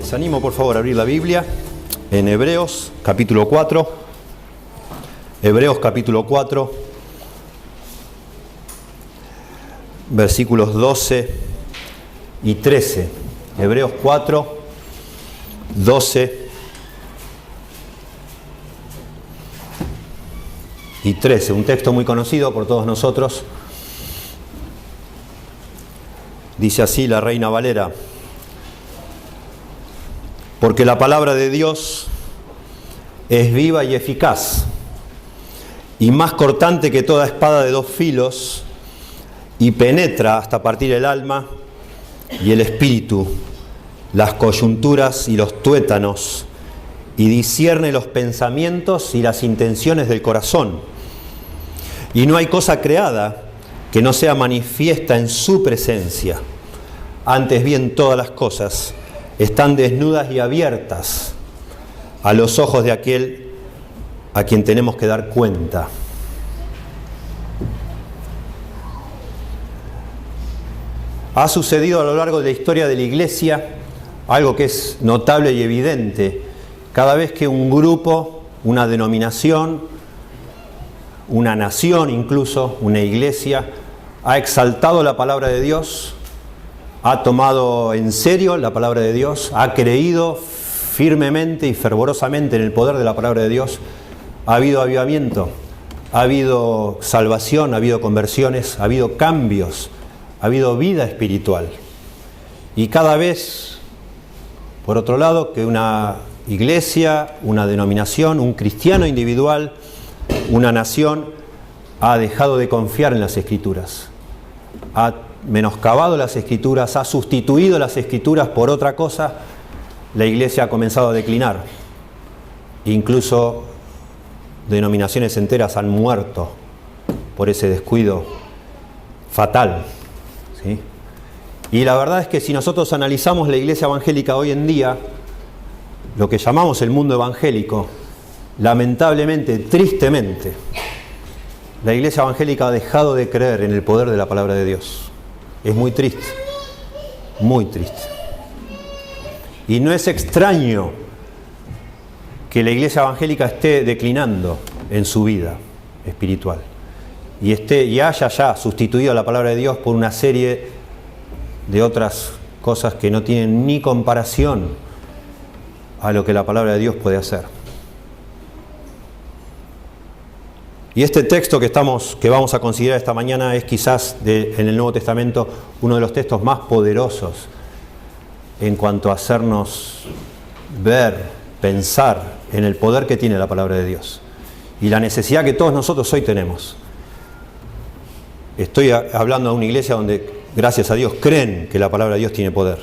Les animo por favor a abrir la Biblia en Hebreos capítulo 4. Hebreos capítulo 4, versículos 12 y 13. Hebreos 4, 12 y 13. Un texto muy conocido por todos nosotros. Dice así la Reina Valera: porque la palabra de Dios es viva y eficaz, y más cortante que toda espada de dos filos, y penetra hasta partir el alma y el espíritu, las coyunturas y los tuétanos, y discierne los pensamientos y las intenciones del corazón. Y no hay cosa creada que no sea manifiesta en su presencia. Antes bien, todas las cosas están desnudas y abiertas a los ojos de aquel a quien tenemos que dar cuenta. Ha sucedido a lo largo de la historia de la Iglesia algo que es notable y evidente. Cada vez que un grupo, una denominación, una nación incluso, una iglesia, ha exaltado la palabra de Dios, ha tomado en serio la palabra de Dios, ha creído firmemente y fervorosamente en el poder de la palabra de Dios, ha habido avivamiento, ha habido salvación, ha habido conversiones, ha habido cambios, ha habido vida espiritual. Y cada vez, por otro lado, que una iglesia, una denominación, un cristiano individual, una nación ha dejado de confiar en las Escrituras, ha menoscabado las Escrituras, ha sustituido las Escrituras por otra cosa, la iglesia ha comenzado a declinar. Incluso denominaciones enteras han muerto por ese descuido fatal, ¿sí? Y la verdad es que si nosotros analizamos la iglesia evangélica hoy en día, lo que llamamos el mundo evangélico, lamentablemente, tristemente, la iglesia evangélica ha dejado de creer en el poder de la palabra de Dios. Es muy triste, muy triste. Y no es extraño que la iglesia evangélica esté declinando en su vida espiritual y haya ya sustituido la palabra de Dios por una serie de otras cosas que no tienen ni comparación a lo que la palabra de Dios puede hacer. Y este texto que vamos a considerar esta mañana es quizás en el Nuevo Testamento uno de los textos más poderosos en cuanto a hacernos ver, pensar en el poder que tiene la palabra de Dios y la necesidad que todos nosotros hoy tenemos. Estoy hablando de una iglesia donde, gracias a Dios, creen que la palabra de Dios tiene poder,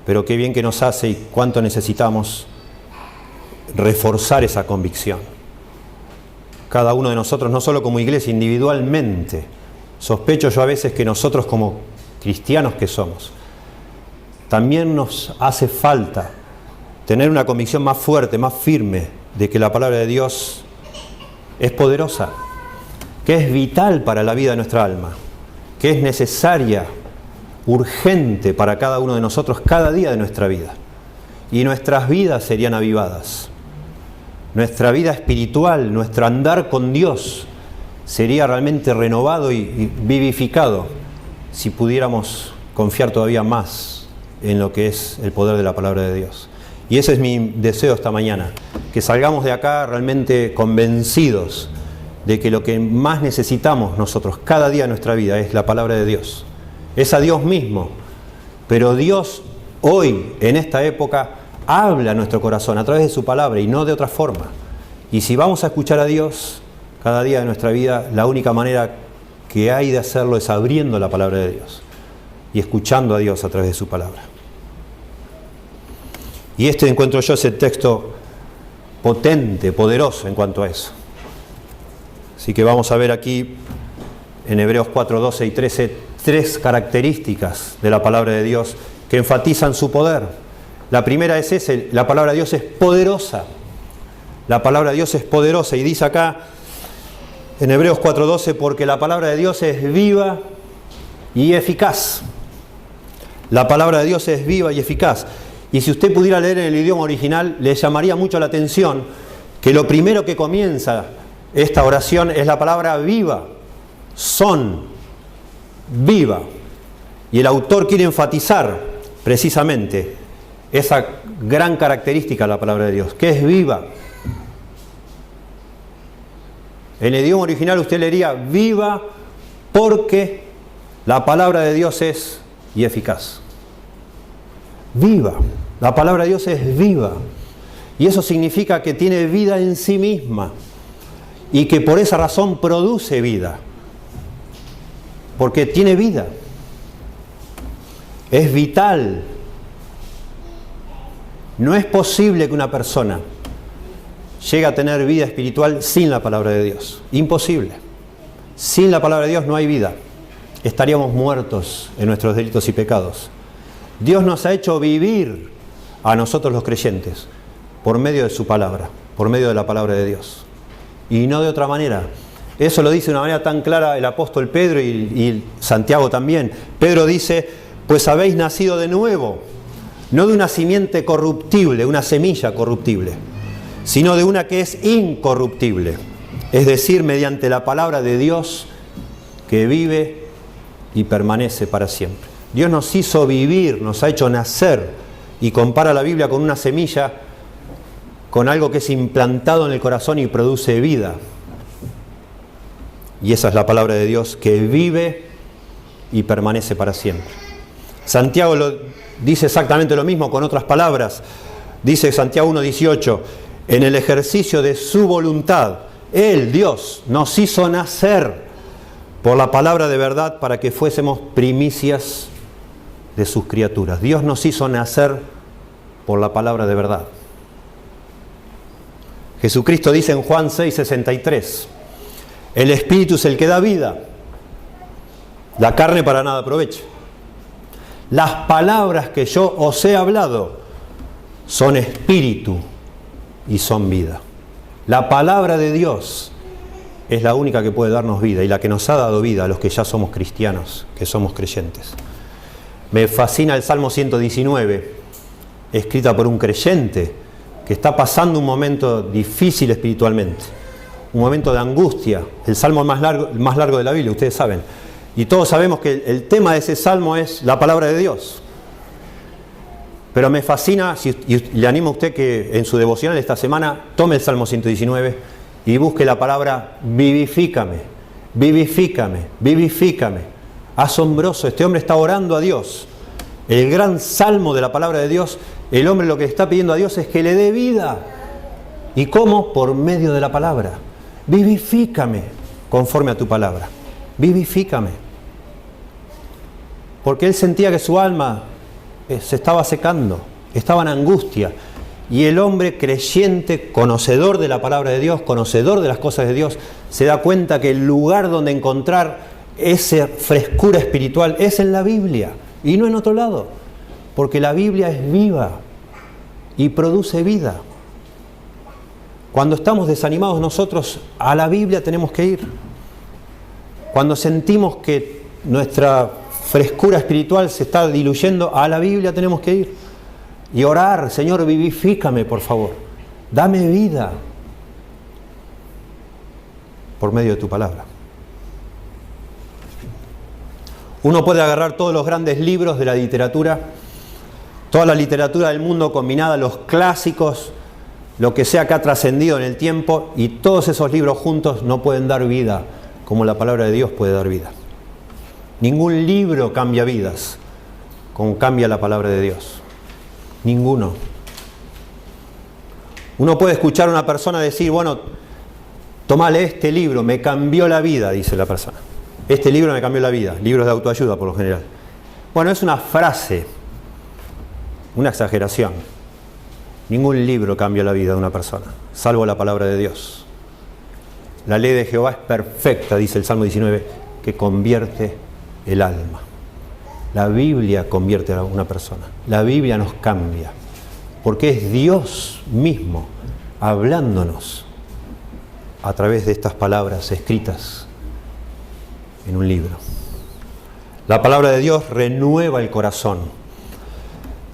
pero qué bien que nos hace y cuánto necesitamos reforzar esa convicción. Cada uno de nosotros, no solo como iglesia, individualmente. Sospecho yo a veces que nosotros como cristianos que somos, también nos hace falta tener una convicción más fuerte, más firme, de que la palabra de Dios es poderosa, que es vital para la vida de nuestra alma, que es necesaria, urgente para cada uno de nosotros cada día de nuestra vida. Y nuestras vidas serían avivadas. Nuestra vida espiritual, nuestro andar con Dios sería realmente renovado y vivificado si pudiéramos confiar todavía más en lo que es el poder de la palabra de Dios. Y ese es mi deseo esta mañana, que salgamos de acá realmente convencidos de que lo que más necesitamos nosotros cada día de nuestra vida es la palabra de Dios. Es a Dios mismo, pero Dios hoy, en esta época, habla a nuestro corazón a través de su palabra y no de otra forma. Y si vamos a escuchar a Dios cada día de nuestra vida, la única manera que hay de hacerlo es abriendo la palabra de Dios y escuchando a Dios a través de su palabra. Y encuentro yo ese texto potente, poderoso en cuanto a eso. Así que vamos a ver aquí en Hebreos 4, 12 y 13 tres características de la palabra de Dios que enfatizan su poder. La primera es la palabra de Dios es poderosa. La palabra de Dios es poderosa y dice acá en Hebreos 4:12, porque la palabra de Dios es viva y eficaz. La palabra de Dios es viva y eficaz. Y si usted pudiera leer en el idioma original, le llamaría mucho la atención que lo primero que comienza esta oración es la palabra viva, son, viva. Y el autor quiere enfatizar precisamente esa gran característica de la palabra de Dios, que es viva. En el idioma original usted leería viva porque la palabra de Dios es y eficaz. Viva. La palabra de Dios es viva. Y eso significa que tiene vida en sí misma. Y que por esa razón produce vida. Porque tiene vida. Es vital. No es posible que una persona llegue a tener vida espiritual sin la palabra de Dios. Imposible. Sin la palabra de Dios no hay vida. Estaríamos muertos en nuestros delitos y pecados. Dios nos ha hecho vivir a nosotros los creyentes por medio de su palabra, por medio de la palabra de Dios. Y no de otra manera. Eso lo dice de una manera tan clara el apóstol Pedro y Santiago también. Pedro dice, pues habéis nacido de nuevo, no de una simiente corruptible, una semilla corruptible, sino de una que es incorruptible, es decir, mediante la palabra de Dios que vive y permanece para siempre. Dios nos hizo vivir, nos ha hecho nacer, y compara la Biblia con una semilla, con algo que es implantado en el corazón y produce vida. Y esa es la palabra de Dios que vive y permanece para siempre. Santiago dice exactamente lo mismo con otras palabras. Dice Santiago 1:18, en el ejercicio de su voluntad, Él, Dios, nos hizo nacer por la palabra de verdad para que fuésemos primicias de sus criaturas. Dios nos hizo nacer por la palabra de verdad. Jesucristo dice en Juan 6:63, el Espíritu es el que da vida, la carne para nada aprovecha. Las palabras que yo os he hablado son espíritu y son vida. La palabra de Dios es la única que puede darnos vida y la que nos ha dado vida a los que ya somos cristianos, que somos creyentes. Me fascina el Salmo 119, escrita por un creyente que está pasando un momento difícil espiritualmente, un momento de angustia, el salmo más largo de la Biblia, ustedes saben. Y todos sabemos que el tema de ese salmo es la palabra de Dios. Pero me fascina, y le animo a usted que en su devocional esta semana tome el Salmo 119 y busque la palabra vivifícame, vivifícame, vivifícame. Asombroso, este hombre está orando a Dios. El gran salmo de la palabra de Dios, el hombre lo que está pidiendo a Dios es que le dé vida. ¿Y cómo? Por medio de la palabra. Vivifícame conforme a tu palabra. Vivifícame. Porque él sentía que su alma se estaba secando, estaba en angustia. Y el hombre creyente, conocedor de la palabra de Dios, conocedor de las cosas de Dios, se da cuenta que el lugar donde encontrar esa frescura espiritual es en la Biblia y no en otro lado. Porque la Biblia es viva y produce vida. Cuando estamos desanimados nosotros, a la Biblia tenemos que ir. Cuando sentimos que nuestra frescura espiritual se está diluyendo, a la Biblia tenemos que ir. Y orar, Señor, vivifícame, por favor. Dame vida por medio de tu palabra. Uno puede agarrar todos los grandes libros de la literatura, toda la literatura del mundo combinada, los clásicos, lo que sea que ha trascendido en el tiempo, y todos esos libros juntos no pueden dar vida como la palabra de Dios puede dar vida. Ningún libro cambia vidas como cambia la palabra de Dios. Ninguno. Uno puede escuchar a una persona decir, bueno, tómale este libro, me cambió la vida, dice la persona. Este libro me cambió la vida. Libros de autoayuda por lo general. Bueno, es una frase, una exageración. Ningún libro cambia la vida de una persona, salvo la palabra de Dios. La ley de Jehová es perfecta, dice el Salmo 19, que convierte el alma. La Biblia convierte a una persona. La Biblia nos cambia. Porque es Dios mismo hablándonos a través de estas palabras escritas en un libro. La palabra de Dios renueva el corazón.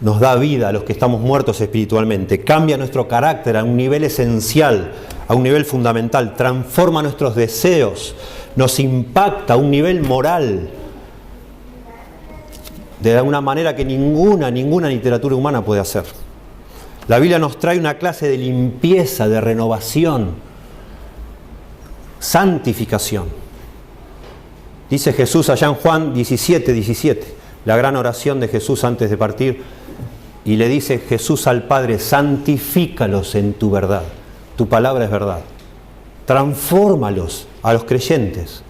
nos da vida a los que estamos muertos espiritualmente, cambia nuestro carácter a un nivel esencial, a un nivel fundamental, transforma nuestros deseos, nos impacta a un nivel moral, de una manera que ninguna literatura humana puede hacer. La Biblia nos trae una clase de limpieza, de renovación, santificación. Dice Jesús allá en Juan 17, la gran oración de Jesús antes de partir, y le dice Jesús al Padre: santifícalos en tu verdad, tu palabra es verdad. Transfórmalos a los creyentes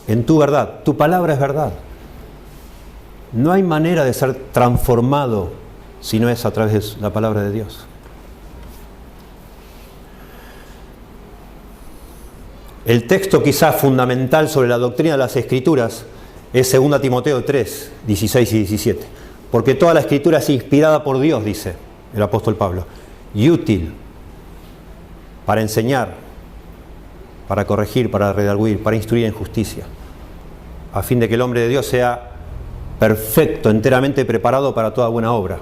en tu verdad, tu palabra es verdad. No hay manera de ser transformado si no es a través de la palabra de Dios. El texto quizás fundamental sobre la doctrina de las Escrituras es 2 Timoteo 3, 16 y 17. Porque toda la Escritura es inspirada por Dios, dice el apóstol Pablo, y útil para enseñar, para corregir, para redarguir, para instruir en justicia, a fin de que el hombre de Dios sea perfecto, enteramente preparado para toda buena obra.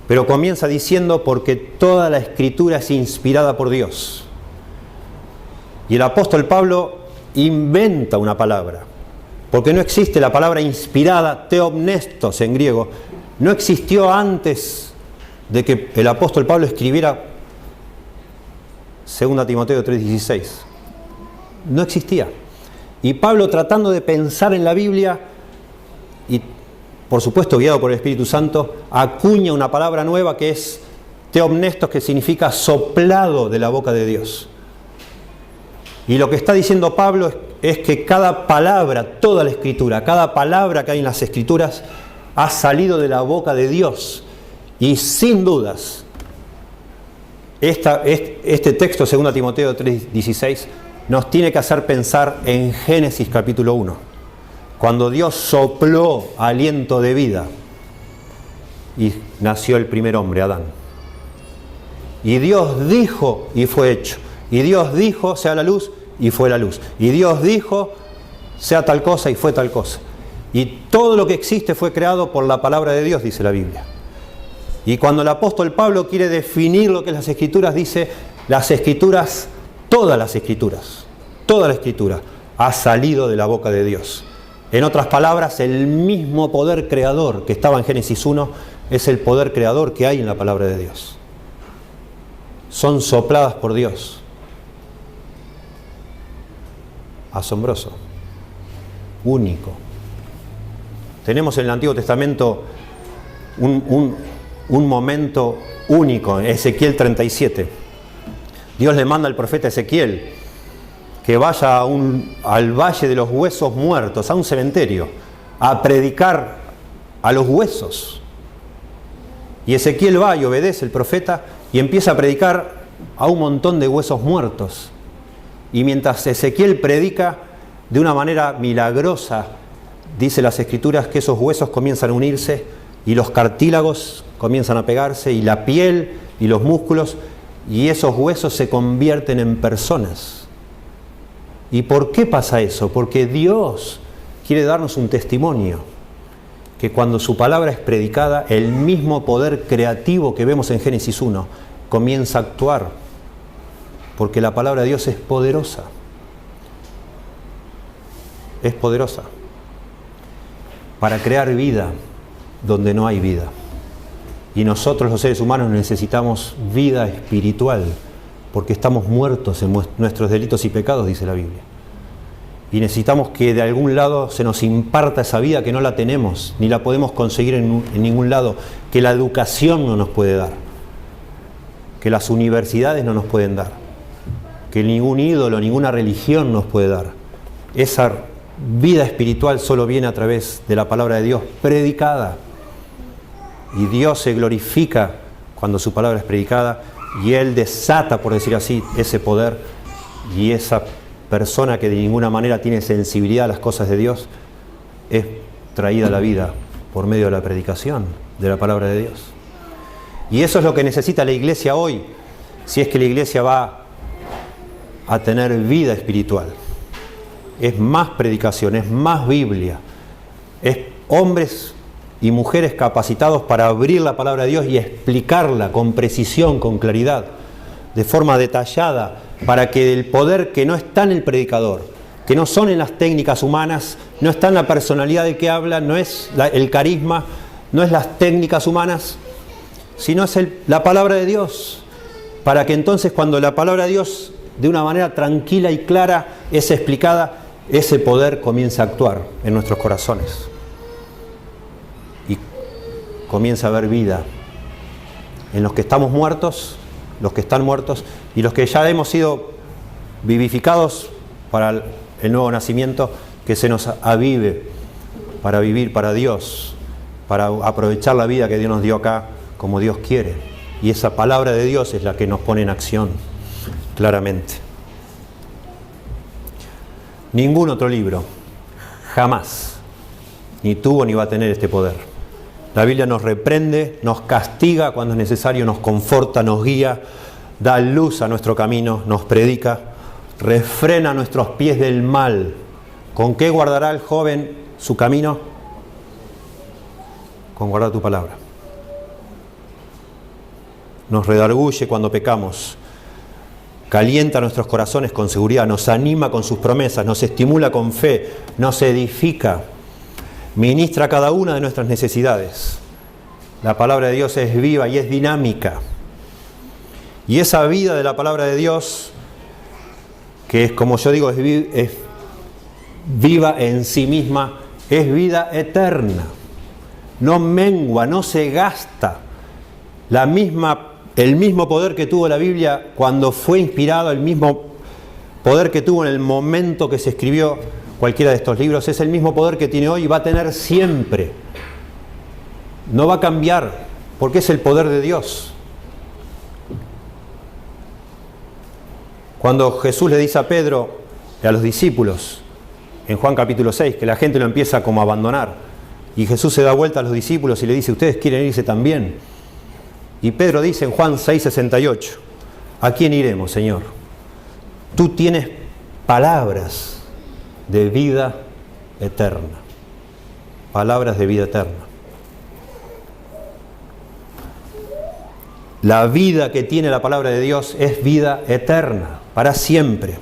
Pero comienza diciendo: porque toda la Escritura es inspirada por Dios. Y el apóstol Pablo inventa una palabra, porque no existe la palabra inspirada, theopnestos en griego, no existió antes de que el apóstol Pablo escribiera 2 Timoteo 3:16. No existía. Y Pablo, tratando de pensar en la Biblia, y por supuesto guiado por el Espíritu Santo, acuña una palabra nueva que es theopnestos, que significa soplado de la boca de Dios. Y lo que está diciendo Pablo es que cada palabra, toda la Escritura, cada palabra que hay en las Escrituras ha salido de la boca de Dios. Y sin dudas, este texto, 2 Timoteo 3:16, nos tiene que hacer pensar en Génesis capítulo 1, cuando Dios sopló aliento de vida y nació el primer hombre, Adán. Y Dios dijo y fue hecho. Y Dios dijo: sea la luz, y fue la luz. Y Dios dijo: sea tal cosa, y fue tal cosa. Y todo lo que existe fue creado por la palabra de Dios, dice la Biblia. Y cuando el apóstol Pablo quiere definir lo que es las Escrituras, dice: las Escrituras, toda la Escritura ha salido de la boca de Dios. En otras palabras, el mismo poder creador que estaba en Génesis 1 es el poder creador que hay en la palabra de Dios. Son sopladas por Dios. Asombroso, único. Tenemos en el Antiguo Testamento un momento único, en Ezequiel 37. Dios le manda al profeta Ezequiel que vaya al valle de los huesos muertos, a un cementerio, a predicar a los huesos. Y Ezequiel va y obedece, el profeta, y empieza a predicar a un montón de huesos muertos. Y mientras Ezequiel predica de una manera milagrosa, dice las Escrituras que esos huesos comienzan a unirse y los cartílagos comienzan a pegarse y la piel y los músculos, y esos huesos se convierten en personas. ¿Y por qué pasa eso? Porque Dios quiere darnos un testimonio, que cuando su palabra es predicada, el mismo poder creativo que vemos en Génesis 1 comienza a actuar. Porque la palabra de Dios es poderosa. Es poderosa para crear vida donde no hay vida. Y nosotros los seres humanos necesitamos vida espiritual, porque estamos muertos en nuestros delitos y pecados, dice la Biblia. Y necesitamos que de algún lado se nos imparta esa vida, que no la tenemos, ni la podemos conseguir en ningún lado, que la educación no nos puede dar, que las universidades no nos pueden dar, que ningún ídolo, ninguna religión nos puede dar. Esa vida espiritual solo viene a través de la palabra de Dios predicada. Y Dios se glorifica cuando su palabra es predicada, y Él desata, por decir así, ese poder, y esa persona que de ninguna manera tiene sensibilidad a las cosas de Dios es traída a la vida por medio de la predicación de la palabra de Dios. Y eso es lo que necesita la iglesia hoy, si es que la iglesia va a tener vida espiritual. Es más predicación, es más Biblia, es hombres y mujeres capacitados para abrir la palabra de Dios y explicarla con precisión, con claridad, de forma detallada, para que el poder que no está en el predicador, que no son en las técnicas humanas, no está en la personalidad del que habla, no es el carisma, no es las técnicas humanas, sino es la palabra de Dios, para que entonces cuando la palabra de Dios de una manera tranquila y clara es explicada, ese poder comienza a actuar en nuestros corazones y comienza a haber vida en los que estamos muertos, los que están muertos y los que ya hemos sido vivificados para el nuevo nacimiento, que se nos avive para vivir para Dios, para aprovechar la vida que Dios nos dio acá como Dios quiere. Y esa palabra de Dios es la que nos pone en acción claramente. Ningún otro libro jamás ni tuvo ni va a tener este poder. La Biblia nos reprende, nos castiga cuando es necesario, nos conforta, nos guía, da luz a nuestro camino, nos predica, refrena nuestros pies del mal. ¿Con qué guardará el joven su camino? Con guardar tu palabra. Nos redarguye cuando pecamos, calienta nuestros corazones con seguridad, nos anima con sus promesas, nos estimula con fe, nos edifica, ministra cada una de nuestras necesidades. La palabra de Dios es viva y es dinámica. Y esa vida de la palabra de Dios, que es, como yo digo, es viva en sí misma, es vida eterna. No mengua, no se gasta. El mismo poder que tuvo la Biblia cuando fue inspirado, el mismo poder que tuvo en el momento que se escribió cualquiera de estos libros, es el mismo poder que tiene hoy y va a tener siempre. No va a cambiar, porque es el poder de Dios. Cuando Jesús le dice a Pedro y a los discípulos, en Juan capítulo 6, que la gente lo empieza como a abandonar, y Jesús se da vuelta a los discípulos y le dice, ¿ustedes quieren irse también? Y Pedro dice en Juan 6:68, ¿a quién iremos, Señor? Tú tienes palabras de vida eterna. Palabras de vida eterna. La vida que tiene la palabra de Dios es vida eterna, para siempre.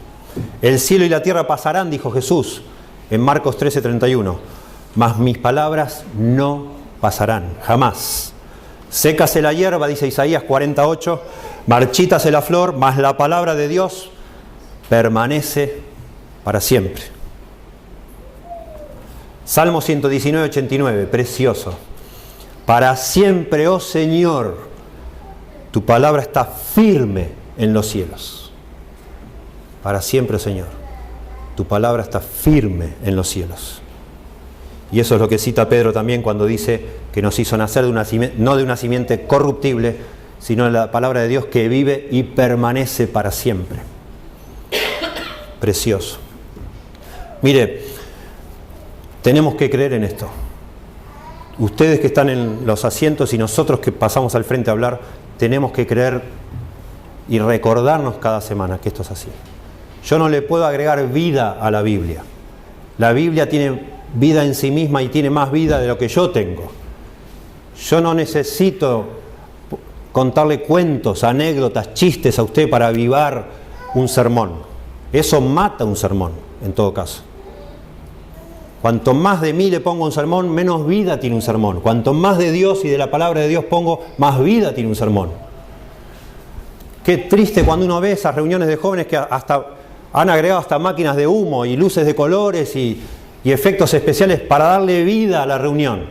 El cielo y la tierra pasarán, dijo Jesús en Marcos 13:31, mas mis palabras no pasarán, jamás. Sécase la hierba, dice Isaías 48, marchítase la flor, mas la palabra de Dios permanece para siempre. Salmo 119:89, precioso. Para siempre, oh Señor, tu palabra está firme en los cielos. Para siempre, oh Señor, tu palabra está firme en los cielos. Y eso es lo que cita Pedro también cuando dice que nos hizo nacer no de una simiente corruptible, sino de la palabra de Dios que vive y permanece para siempre. Precioso. Mire, tenemos que creer en esto. Ustedes que están en los asientos y nosotros que pasamos al frente a hablar, tenemos que creer y recordarnos cada semana que esto es así. Yo no le puedo agregar vida a la Biblia. La Biblia tiene vida en sí misma y tiene más vida de lo que yo tengo. Yo no necesito contarle cuentos, anécdotas, chistes a usted para avivar un sermón. Eso mata un sermón, en todo caso. Cuanto más de mí le pongo un sermón, menos vida tiene un sermón. Cuanto más de Dios y de la palabra de Dios pongo, más vida tiene un sermón. Qué triste cuando uno ve esas reuniones de jóvenes que hasta han agregado hasta máquinas de humo y luces de colores y efectos especiales para darle vida a la reunión.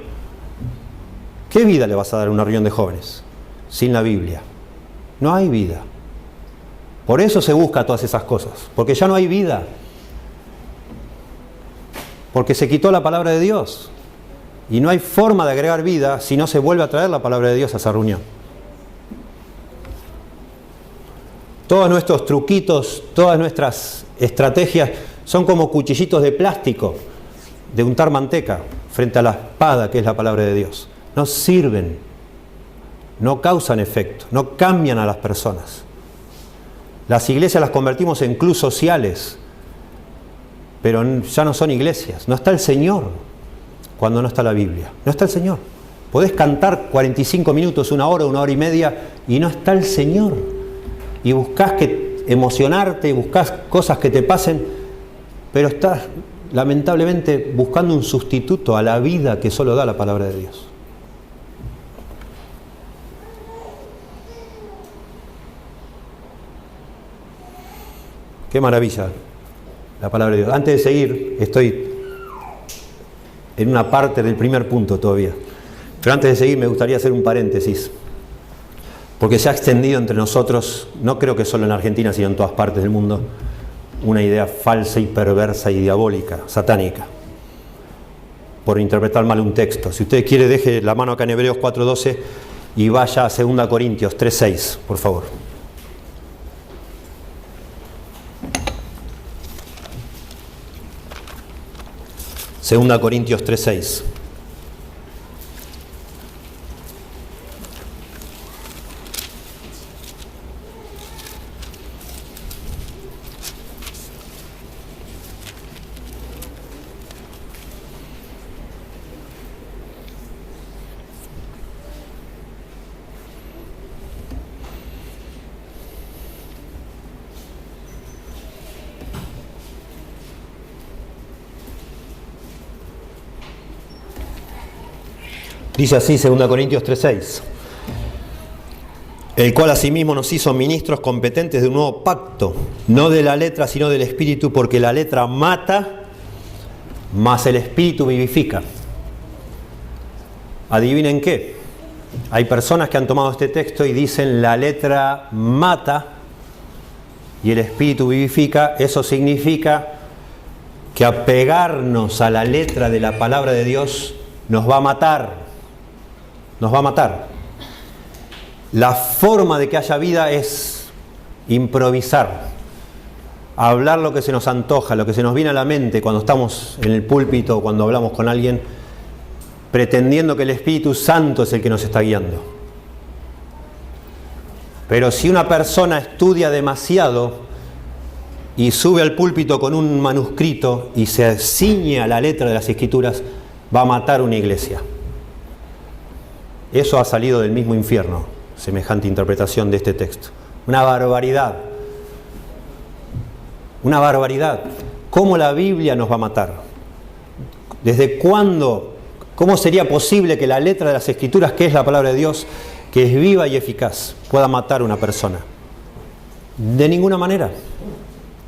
¿Qué vida le vas a dar a una reunión de jóvenes sin la Biblia? No hay vida. Por eso se busca todas esas cosas, porque ya no hay vida. Porque se quitó la palabra de Dios. Y no hay forma de agregar vida si no se vuelve a traer la palabra de Dios a esa reunión. Todos nuestros truquitos, todas nuestras estrategias son como cuchillitos de plástico de untar manteca frente a la espada que es la palabra de Dios. No sirven, no causan efecto, no cambian a las personas. Las iglesias las convertimos en clubes sociales, pero ya no son iglesias. No está el Señor cuando no está la Biblia. No está el Señor. Podés cantar 45 minutos, una hora y media, y no está el Señor. Y buscás emocionarte, buscás cosas que te pasen, pero estás lamentablemente buscando un sustituto a la vida que solo da la palabra de Dios. Qué maravilla la palabra de Dios. Antes de seguir, estoy en una parte del primer punto todavía. Pero antes de seguir me gustaría hacer un paréntesis. Porque se ha extendido entre nosotros, no creo que solo en Argentina, sino en todas partes del mundo, una idea falsa y perversa y diabólica, satánica, por interpretar mal un texto. Si usted quiere, deje la mano acá en Hebreos 4:12 y vaya a 2 Corintios 3:6, por favor. Segunda Corintios 3:6. Dice así 2 Corintios 3:6, el cual asimismo nos hizo ministros competentes de un nuevo pacto, no de la letra sino del Espíritu, porque la letra mata, mas el Espíritu vivifica. ¿Adivinen qué? Hay personas que han tomado este texto y dicen la letra mata y el Espíritu vivifica. Eso significa que apegarnos a la letra de la palabra de Dios nos va a matar. Nos va a matar. La forma de que haya vida es improvisar, hablar lo que se nos antoja, lo que se nos viene a la mente cuando estamos en el púlpito o cuando hablamos con alguien, pretendiendo que el Espíritu Santo es el que nos está guiando. Pero si una persona estudia demasiado y sube al púlpito con un manuscrito y se ciñe a la letra de las Escrituras, va a matar una iglesia. Eso ha salido del mismo infierno, semejante interpretación de este texto. Una barbaridad. Una barbaridad. ¿Cómo la Biblia nos va a matar? ¿Desde cuándo? ¿Cómo sería posible que la letra de las Escrituras, que es la palabra de Dios, que es viva y eficaz, pueda matar a una persona? De ninguna manera.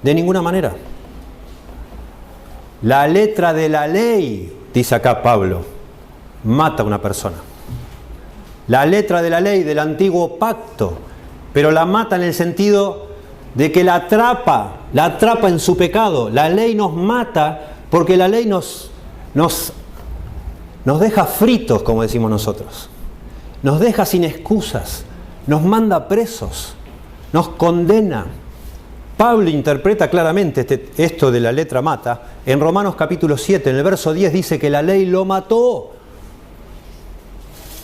De ninguna manera. La letra de la ley, dice acá Pablo, mata a una persona. La letra de la ley del antiguo pacto, pero la mata en el sentido de que la atrapa en su pecado. La ley nos mata porque la ley nos deja fritos, como decimos nosotros. Nos deja sin excusas, nos manda presos, nos condena. Pablo interpreta claramente esto de la letra mata. En Romanos capítulo 7, en el verso 10 dice que la ley lo mató.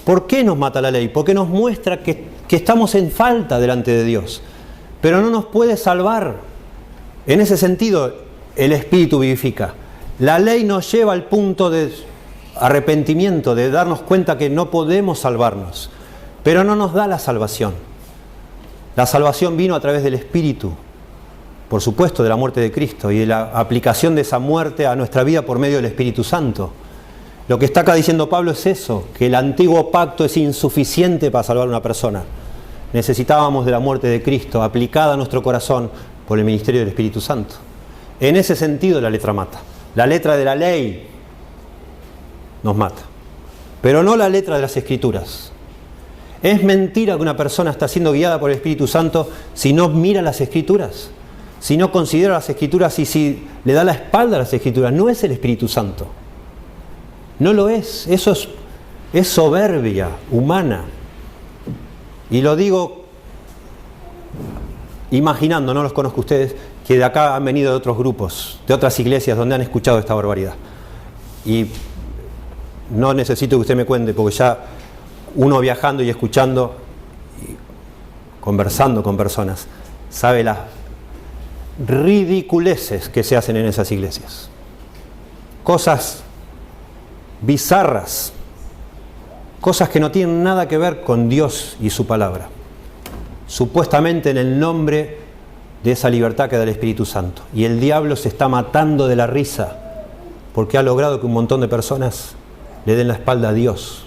¿Por qué nos mata la ley? Porque nos muestra que estamos en falta delante de Dios. Pero no nos puede salvar. En ese sentido, el Espíritu vivifica. La ley nos lleva al punto de arrepentimiento, de darnos cuenta que no podemos salvarnos. Pero no nos da la salvación. La salvación vino a través del Espíritu. Por supuesto, de la muerte de Cristo y de la aplicación de esa muerte a nuestra vida por medio del Espíritu Santo. Lo que está acá diciendo Pablo es eso, que el antiguo pacto es insuficiente para salvar a una persona. Necesitábamos de la muerte de Cristo aplicada a nuestro corazón por el ministerio del Espíritu Santo. En ese sentido la letra mata. La letra de la ley nos mata, pero no la letra de las Escrituras. Es mentira que una persona está siendo guiada por el Espíritu Santo si no mira las Escrituras, si no considera las Escrituras y si le da la espalda a las Escrituras. No es el Espíritu Santo. No lo es. Eso es soberbia humana. Y lo digo imaginando, no los conozco ustedes, que de acá han venido de otros grupos, de otras iglesias donde han escuchado esta barbaridad. Y no necesito que usted me cuente, porque ya uno viajando y escuchando, y conversando con personas, sabe las ridiculeces que se hacen en esas iglesias. Cosas bizarras. cosas que no tienen nada que ver con Dios y su palabra, supuestamente en el nombre de esa libertad que da el Espíritu Santo. Y el diablo se está matando de la risa porque ha logrado que un montón de personas le den la espalda a Dios.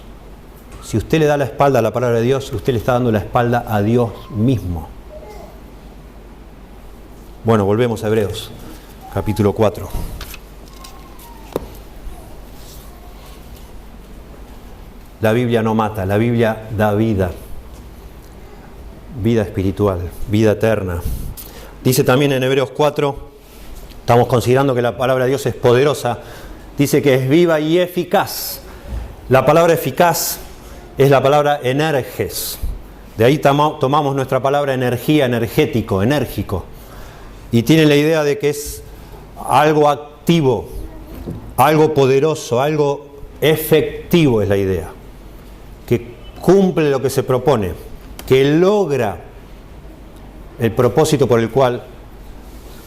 Si usted le da la espalda a la palabra de Dios, usted le está dando la espalda a Dios mismo. Bueno, volvemos a Hebreos, capítulo 4. La Biblia no mata, la Biblia da vida. Vida espiritual, vida eterna. Dice también en Hebreos 4, estamos considerando que la palabra de Dios es poderosa, dice que es viva y eficaz. La palabra eficaz es la palabra energes. De ahí tomamos nuestra palabra energía, energético, enérgico. Y tiene la idea de que es algo activo, algo poderoso, algo efectivo es la idea. Que cumple lo que se propone, que logra el propósito por el cual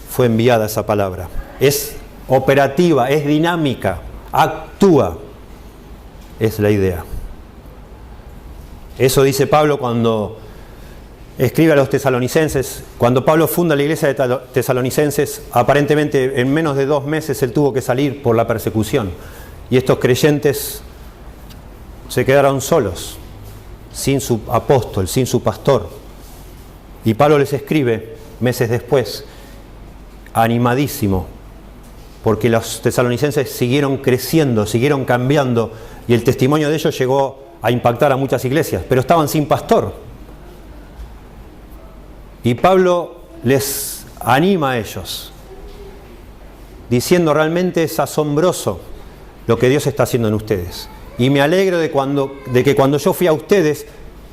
fue enviada esa palabra. Es operativa, es dinámica, actúa, es la idea. Eso dice Pablo cuando escribe a los tesalonicenses. Cuando Pablo funda la iglesia de tesalonicenses, aparentemente en menos de 2 meses él tuvo que salir por la persecución. Y estos creyentes se quedaron solos, sin su apóstol, sin su pastor. Y Pablo les escribe meses después, animadísimo, porque los tesalonicenses siguieron creciendo, siguieron cambiando, y el testimonio de ellos llegó a impactar a muchas iglesias, pero estaban sin pastor. Y Pablo les anima a ellos, diciendo realmente es asombroso lo que Dios está haciendo en ustedes. Y me alegro de que cuando yo fui a ustedes,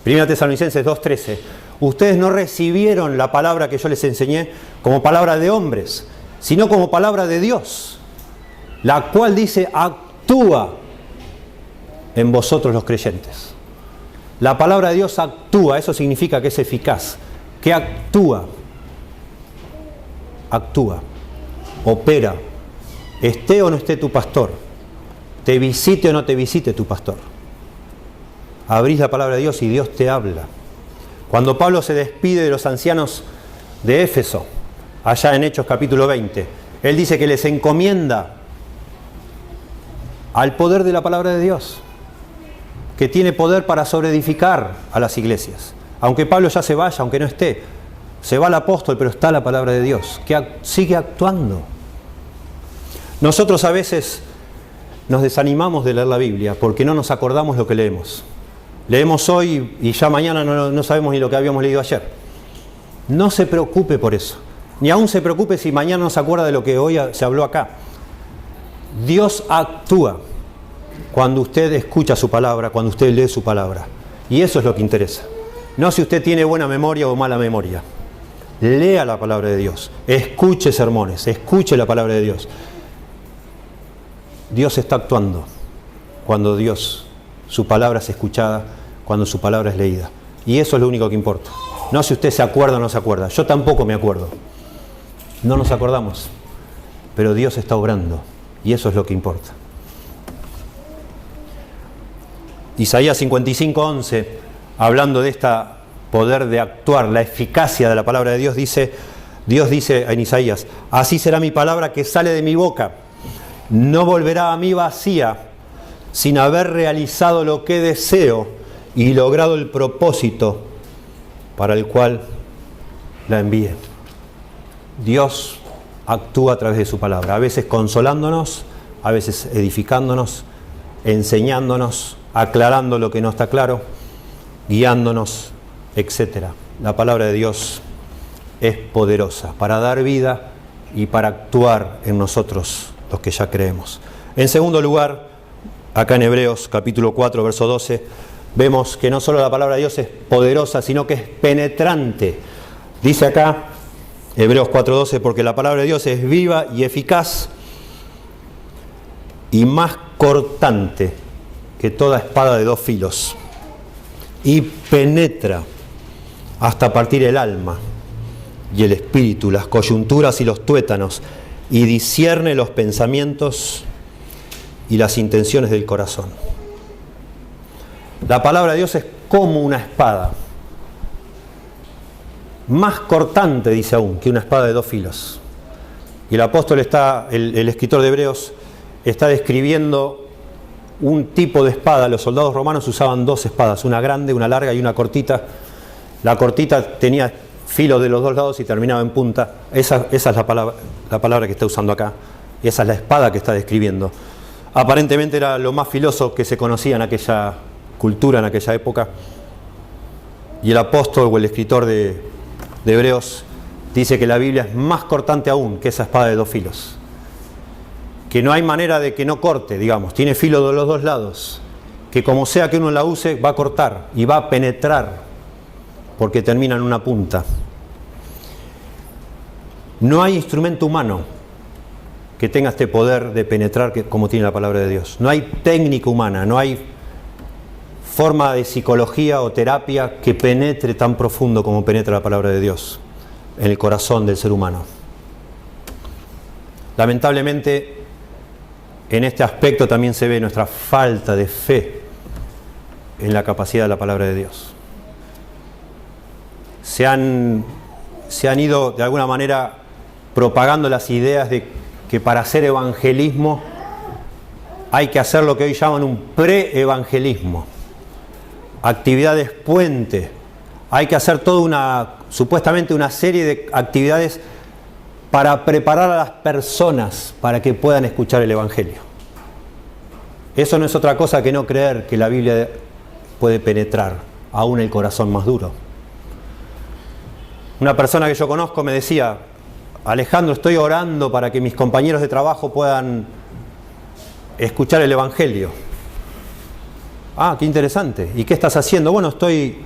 1 Tesalonicenses 2:13, ustedes no recibieron la palabra que yo les enseñé como palabra de hombres, sino como palabra de Dios, la cual dice actúa en vosotros los creyentes. La palabra de Dios actúa, eso significa que es eficaz, que actúa, opera, esté o no esté tu pastor, te visite o no te visite tu pastor. Abrís la palabra de Dios y Dios te habla. Cuando Pablo se despide de los ancianos de Éfeso, allá en Hechos capítulo 20, él dice que les encomienda al poder de la palabra de Dios, que tiene poder para sobreedificar a las iglesias. Aunque Pablo ya se vaya, aunque no esté, se va el apóstol, pero está la palabra de Dios, que sigue actuando. Nosotros a veces nos desanimamos de leer la Biblia porque no nos acordamos lo que leemos. Leemos hoy y ya mañana no sabemos ni lo que habíamos leído ayer. No se preocupe por eso. Ni aún se preocupe si mañana no se acuerda de lo que hoy se habló acá. Dios actúa cuando usted escucha su palabra, cuando usted lee su palabra. Y eso es lo que interesa. No si usted tiene buena memoria o mala memoria. Lea la palabra de Dios. Escuche sermones. Escuche la palabra de Dios. Dios está actuando cuando su palabra es escuchada, cuando su palabra es leída. Y eso es lo único que importa. No si usted se acuerda o no se acuerda. Yo tampoco me acuerdo. No nos acordamos. Pero Dios está obrando. Y eso es lo que importa. Isaías 55:11, hablando de este poder de actuar, la eficacia de la palabra de Dios, Dios dice en Isaías, así será mi palabra que sale de mi boca. No volverá a mí vacía, sin haber realizado lo que deseo y logrado el propósito para el cual la envié. Dios actúa a través de su palabra, a veces consolándonos, a veces edificándonos, enseñándonos, aclarando lo que no está claro, guiándonos, etc. La palabra de Dios es poderosa para dar vida y para actuar en nosotros los que ya creemos. En segundo lugar, acá en Hebreos capítulo 4, verso 12, vemos que no solo la palabra de Dios es poderosa, sino que es penetrante. Dice acá, Hebreos 4:12, porque la palabra de Dios es viva y eficaz y más cortante que toda espada de 2 filos, y penetra hasta partir el alma y el espíritu, las coyunturas y los tuétanos, y discierne los pensamientos y las intenciones del corazón. La palabra de Dios es como una espada. Más cortante, dice aún, que una espada de 2 filos. Y el apóstol el escritor de Hebreos, está describiendo un tipo de espada. Los soldados romanos usaban 2 espadas, una grande, una larga y una cortita. La cortita tenía filo de los 2 lados y terminaba en punta. Esa es la palabra que está usando acá. Y esa es la espada que está describiendo. Aparentemente era lo más filoso que se conocía en aquella cultura, en aquella época. Y el apóstol o el escritor de Hebreos dice que la Biblia es más cortante aún que esa espada de 2 filos. Que no hay manera de que no corte, digamos. Tiene filo de los 2 lados. Que como sea que uno la use, va a cortar y va a penetrar, porque termina en una punta. No hay instrumento humano que tenga este poder de penetrar como tiene la palabra de Dios. No hay técnica humana, no hay forma de psicología o terapia que penetre tan profundo como penetra la palabra de Dios en el corazón del ser humano. Lamentablemente, en este aspecto también se ve nuestra falta de fe en la capacidad de la palabra de Dios. Se han ido de alguna manera propagando las ideas de que para hacer evangelismo hay que hacer lo que hoy llaman un pre-evangelismo. Actividades puente. Hay que hacer supuestamente una serie de actividades para preparar a las personas para que puedan escuchar el Evangelio. Eso no es otra cosa que no creer que la Biblia puede penetrar aún el corazón más duro. Una persona que yo conozco me decía: Alejandro, estoy orando para que mis compañeros de trabajo puedan escuchar el Evangelio. Ah, qué interesante. ¿Y qué estás haciendo? Bueno, estoy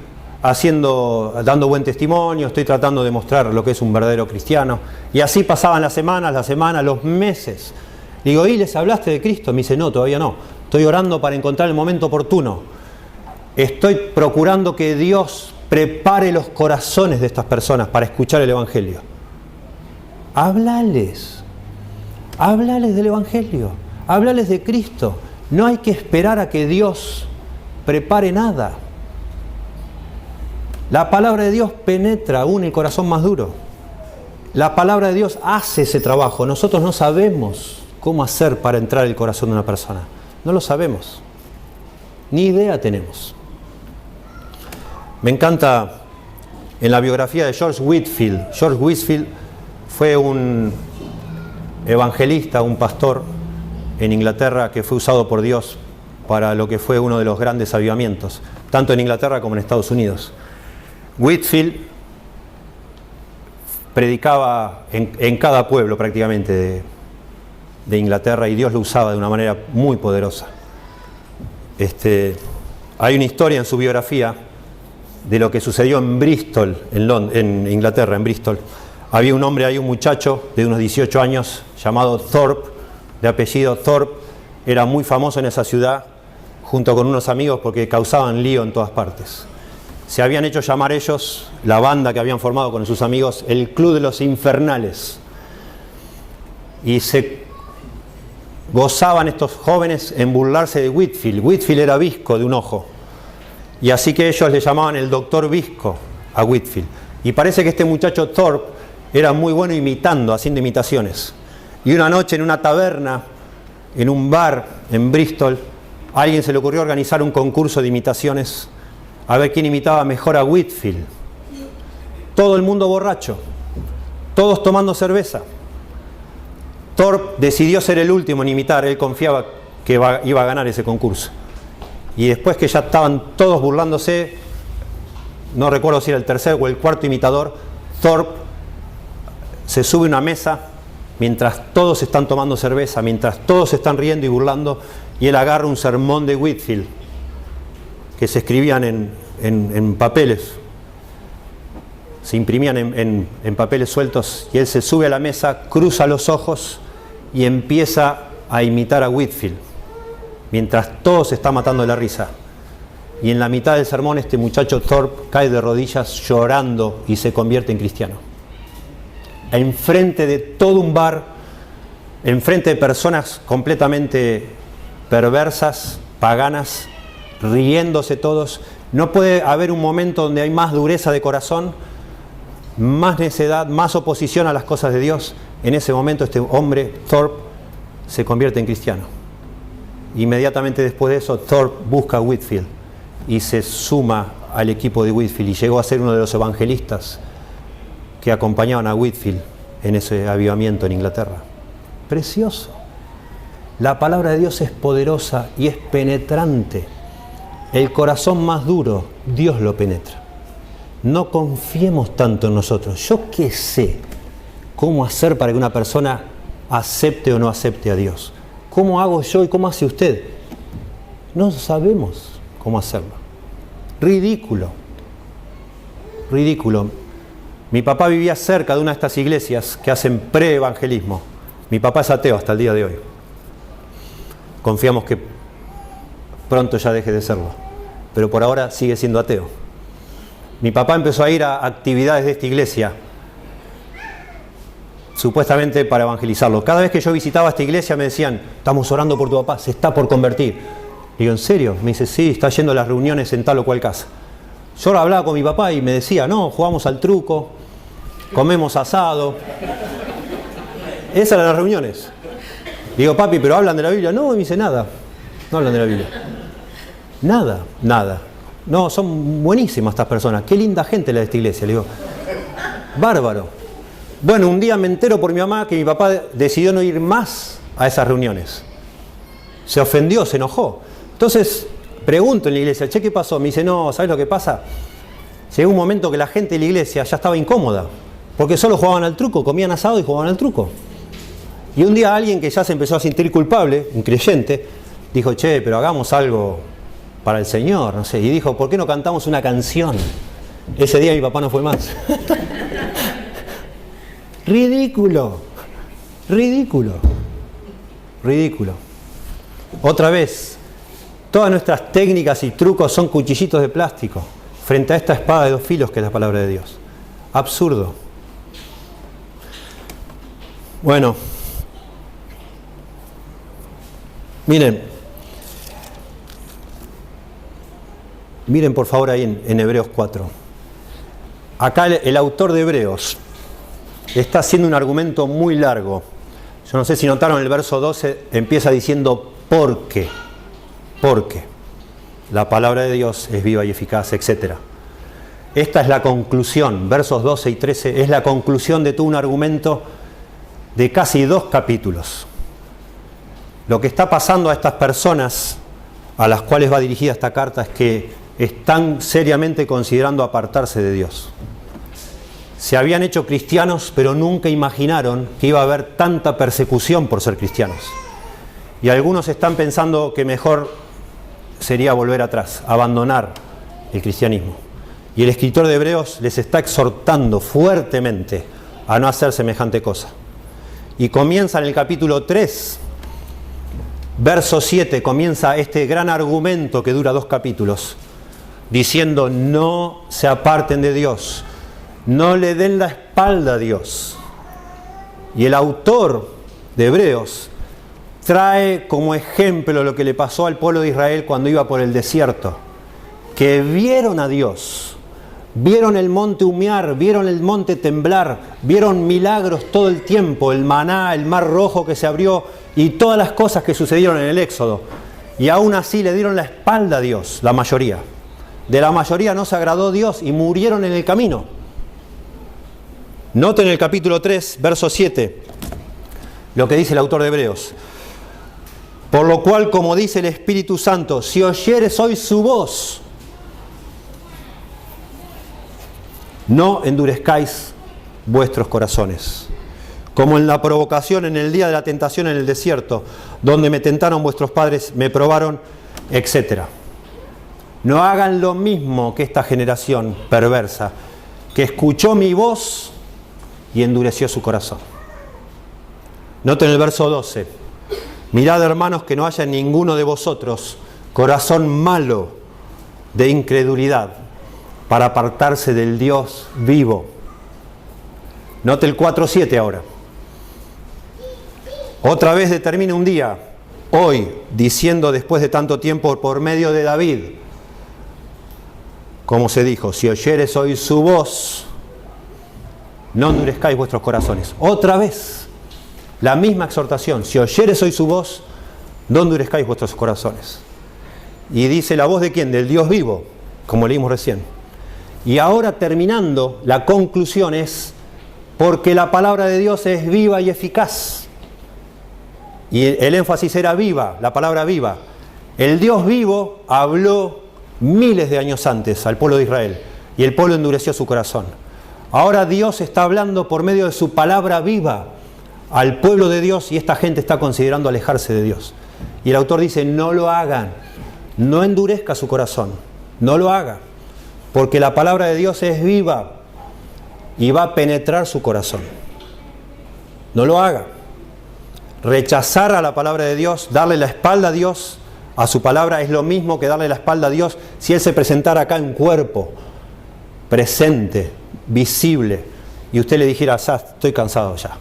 dando buen testimonio, estoy tratando de mostrar lo que es un verdadero cristiano. Y así pasaban las semanas, los meses. Digo, ¿y les hablaste de Cristo? Me dice, no, todavía no. Estoy orando para encontrar el momento oportuno. Estoy procurando que Dios prepare los corazones de estas personas para escuchar el Evangelio. Háblales del Evangelio, háblales de Cristo. No hay que esperar a que Dios prepare nada. La palabra de Dios penetra aún el corazón más duro. La palabra de Dios hace ese trabajo. Nosotros no sabemos cómo hacer para entrar el corazón de una persona. No lo sabemos. Ni idea tenemos. Me encanta en la biografía de George Whitefield. George Whitefield fue un evangelista, un pastor en Inglaterra que fue usado por Dios para lo que fue uno de los grandes avivamientos, tanto en Inglaterra como en Estados Unidos. Whitefield predicaba en cada pueblo prácticamente de Inglaterra y Dios lo usaba de una manera muy poderosa. Hay una historia en su biografía de lo que sucedió en Bristol, en Inglaterra, en Bristol. Había un hombre ahí, un muchacho de unos 18 años llamado Thorpe, de apellido Thorpe. Era muy famoso en esa ciudad junto con unos amigos porque causaban lío en todas partes. Se habían hecho llamar ellos, la banda que habían formado con sus amigos, el Club de los Infernales. Y se gozaban estos jóvenes en burlarse de Whitefield. Whitefield era visco de un ojo. Y así que ellos le llamaban el doctor visco a Whitefield. Y parece que este muchacho Thorpe era muy bueno haciendo imitaciones. Y una noche en una taberna, en un bar en Bristol, a alguien se le ocurrió organizar un concurso de imitaciones a ver quién imitaba mejor a Whitefield. Todo el mundo borracho, todos tomando cerveza. Thorpe decidió ser el último en imitar, él confiaba que iba a ganar ese concurso. Y después que ya estaban todos burlándose, no recuerdo si era el tercer o el cuarto imitador, Thorpe se sube a una mesa mientras todos están tomando cerveza, mientras todos se están riendo y burlando, y él agarra un sermón de Whitefield que se escribían en papeles, se imprimían en papeles sueltos, y él se sube a la mesa, cruza los ojos y empieza a imitar a Whitefield mientras todos se están matando de la risa. Y en la mitad del sermón este muchacho Thorpe cae de rodillas llorando y se convierte en cristiano. Enfrente de todo un bar, enfrente de personas completamente perversas, paganas, riéndose todos. No puede haber un momento donde hay más dureza de corazón, más necedad, más oposición a las cosas de Dios. En ese momento este hombre, Thorpe, se convierte en cristiano. Inmediatamente después de eso, Thorpe busca a Whitefield y se suma al equipo de Whitefield y llegó a ser uno de los evangelistas que acompañaban a Whitefield en ese avivamiento en Inglaterra. Precioso. La palabra de Dios es poderosa y es penetrante. El corazón más duro, Dios lo penetra. No confiemos tanto en nosotros. Yo qué sé cómo hacer para que una persona acepte o no acepte a Dios. ¿Cómo hago yo y cómo hace usted? No sabemos cómo hacerlo. Ridículo. Ridículo. Mi papá vivía cerca de una de estas iglesias que hacen pre-evangelismo. Mi papá es ateo hasta el día de hoy. Confiamos que pronto ya deje de serlo, pero por ahora sigue siendo ateo. Mi papá empezó a ir a actividades de esta iglesia, supuestamente para evangelizarlo. Cada vez que yo visitaba esta iglesia me decían: estamos orando por tu papá, se está por convertir. Digo, ¿en serio? Me dice, sí, está yendo a las reuniones en tal o cual casa. Yo hablaba con mi papá y me decía, no, jugamos al truco, comemos asado. Esas eran las reuniones. Digo, papi, ¿pero hablan de la Biblia? No, me dice, nada, no hablan de la Biblia. Nada, nada. No, son buenísimas estas personas. Qué linda gente la de esta iglesia. Le digo, bárbaro. Bueno, un día me entero por mi mamá que mi papá decidió no ir más a esas reuniones. Se ofendió, se enojó. Entonces, pregunto en la iglesia, che, ¿qué pasó? Me dice, no, ¿sabes lo que pasa? Llegó un momento que la gente de la iglesia ya estaba incómoda, porque solo jugaban al truco, comían asado y jugaban al truco. Y un día alguien que ya se empezó a sentir culpable, un creyente, dijo, che, pero hagamos algo para el Señor, no sé. Y dijo, ¿por qué no cantamos una canción? Ese día mi papá no fue más. Ridículo, ridículo, ridículo. Otra vez, todas nuestras técnicas y trucos son cuchillitos de plástico frente a esta espada de dos filos que es la palabra de Dios. Absurdo. Bueno, miren por favor ahí en Hebreos 4. Acá el autor de Hebreos está haciendo un argumento muy largo. Yo no sé si notaron, el verso 12 empieza diciendo ¿por qué? Porque la palabra de Dios es viva y eficaz, etc. Esta es la conclusión, versos 12 y 13, es la conclusión de todo un argumento de casi 2 capítulos. Lo que está pasando a estas personas a las cuales va dirigida esta carta es que están seriamente considerando apartarse de Dios. Se habían hecho cristianos, pero nunca imaginaron que iba a haber tanta persecución por ser cristianos. Y algunos están pensando que mejor sería volver atrás, abandonar el cristianismo. Y el escritor de Hebreos les está exhortando fuertemente a no hacer semejante cosa. Y comienza en el capítulo 3, verso 7, comienza este gran argumento que dura 2 capítulos, diciendo no se aparten de Dios, no le den la espalda a Dios. Y el autor de Hebreos trae como ejemplo lo que le pasó al pueblo de Israel cuando iba por el desierto, que vieron a Dios, vieron el monte humear, vieron el monte temblar, vieron milagros todo el tiempo, el maná, el mar rojo que se abrió y todas las cosas que sucedieron en el Éxodo. Y aún así le dieron la espalda a Dios, la mayoría. De la mayoría no se agradó Dios y murieron en el camino. Noten el capítulo 3, verso 7, lo que dice el autor de Hebreos. Por lo cual, como dice el Espíritu Santo, si oyeres hoy su voz, no endurezcáis vuestros corazones, como en la provocación en el día de la tentación en el desierto, donde me tentaron vuestros padres, me probaron, etc. No hagan lo mismo que esta generación perversa, que escuchó mi voz y endureció su corazón. Noten el verso 12. Mirad, hermanos, que no haya en ninguno de vosotros corazón malo de incredulidad para apartarse del Dios vivo. Note el 4:7 ahora. Otra vez determina un día. hoy, diciendo después de tanto tiempo por medio de David, como se dijo, si oyeres hoy su voz, no endurezcáis vuestros corazones. Otra vez, la misma exhortación, si oyeres hoy su voz, no endurezcáis vuestros corazones. Y dice la voz de quién, del Dios vivo, como leímos recién. Y ahora terminando, la conclusión es, porque la palabra de Dios es viva y eficaz. Y el énfasis era viva, la palabra viva. El Dios vivo habló miles de años antes al pueblo de Israel, y el pueblo endureció su corazón. Ahora Dios está hablando por medio de su palabra viva al pueblo de Dios, y esta gente está considerando alejarse de Dios. Y el autor dice, no lo hagan, no endurezca su corazón, no lo haga, porque la palabra de Dios es viva y va a penetrar su corazón. No lo haga. Rechazar a la palabra de Dios, darle la espalda a Dios, a su palabra, es lo mismo que darle la espalda a Dios si Él se presentara acá en cuerpo, presente, visible, y usted le dijera, estoy cansado ya,